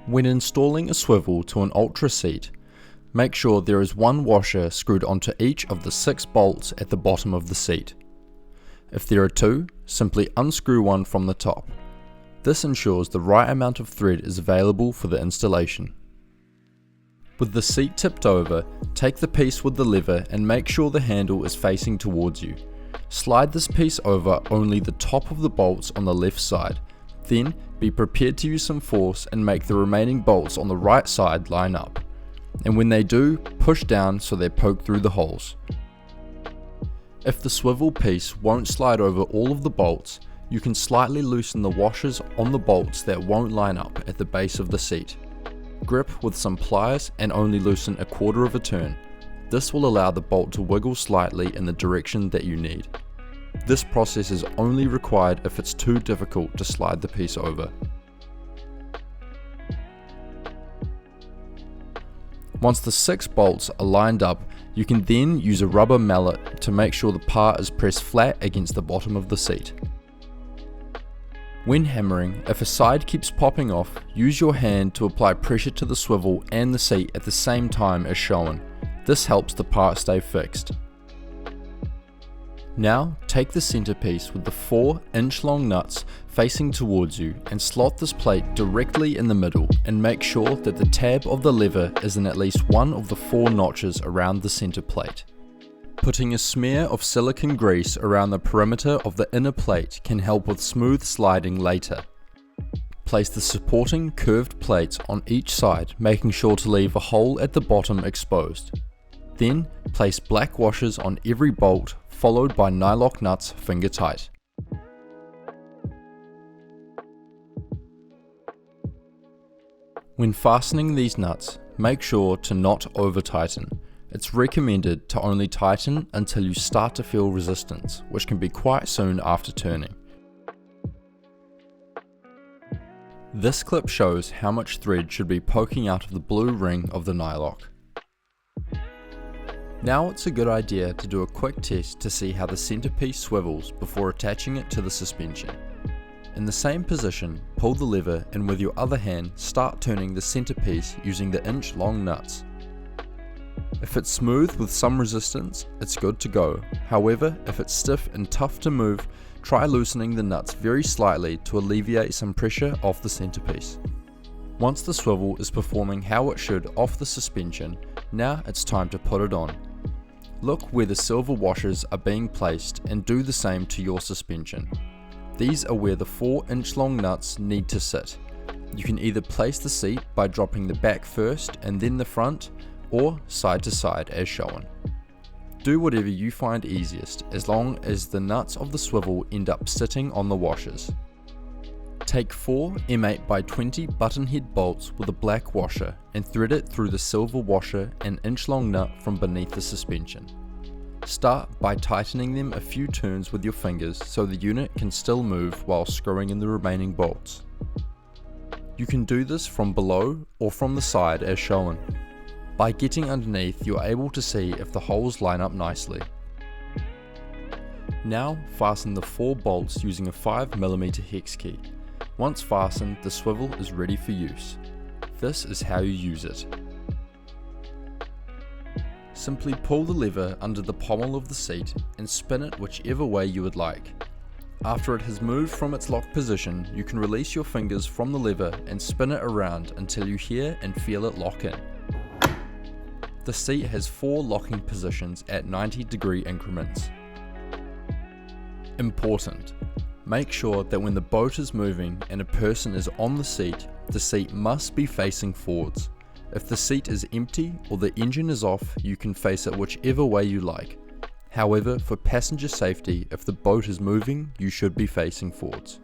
When installing a swivel to an ultra seat, make sure there is one washer screwed onto each of the 6 bolts at the bottom of the seat. If there are 2, simply unscrew one from the top. This ensures the right amount of thread is available for the installation. With the seat tipped over, take the piece with the lever and make sure the handle is facing towards you. Slide this piece over only the top of the bolts on the left side. Then, be prepared to use some force and make the remaining bolts on the right side line up. And when they do, push down so they poke through the holes. If the swivel piece won't slide over all of the bolts, you can slightly loosen the washers on the bolts that won't line up at the base of the seat. Grip with some pliers and only loosen a quarter of a turn. This will allow the bolt to wiggle slightly in the direction that you need. This process is only required if it's too difficult to slide the piece over. Once the 6 bolts are lined up, you can then use a rubber mallet to make sure the part is pressed flat against the bottom of the seat. When hammering, if a side keeps popping off, use your hand to apply pressure to the swivel and the seat at the same time as shown. This helps the part stay fixed. Now, take the centerpiece with the 4-inch long nuts facing towards you and slot this plate directly in the middle and make sure that the tab of the lever is in at least one of the 4 notches around the center plate. Putting a smear of silicone grease around the perimeter of the inner plate can help with smooth sliding later. Place the supporting curved plates on each side, making sure to leave a hole at the bottom exposed. Then, place black washers on every bolt, followed by nylock nuts finger tight. When fastening these nuts, make sure to not over tighten. It's recommended to only tighten until you start to feel resistance, which can be quite soon after turning. This clip shows how much thread should be poking out of the blue ring of the nylock. Now it's a good idea to do a quick test to see how the centerpiece swivels before attaching it to the suspension. In the same position, pull the lever and with your other hand start turning the centerpiece using the inch-long nuts. If it's smooth with some resistance, it's good to go. However, if it's stiff and tough to move, try loosening the nuts very slightly to alleviate some pressure off the centerpiece. Once the swivel is performing how it should off the suspension, now it's time to put it on. Look where the silver washers are being placed and do the same to your suspension. These are where the 4-inch long nuts need to sit. You can either place the seat by dropping the back first and then the front, or side to side as shown. Do whatever you find easiest as long as the nuts of the swivel end up sitting on the washers. Take 4 M8x20 button head bolts with a black washer and thread it through the silver washer an inch-long nut from beneath the suspension. Start by tightening them a few turns with your fingers so the unit can still move while screwing in the remaining bolts. You can do this from below or from the side as shown. By getting underneath, you're able to see if the holes line up nicely. Now fasten the 4 bolts using a 5mm hex key. Once fastened, the swivel is ready for use. This is how you use it. Simply pull the lever under the pommel of the seat and spin it whichever way you would like. After it has moved from its lock position, you can release your fingers from the lever and spin it around until you hear and feel it lock in. The seat has 4 locking positions at 90-degree increments. Important: make sure that when the boat is moving and a person is on the seat must be facing forwards. If the seat is empty or the engine is off, you can face it whichever way you like. However, for passenger safety, if the boat is moving, you should be facing forwards.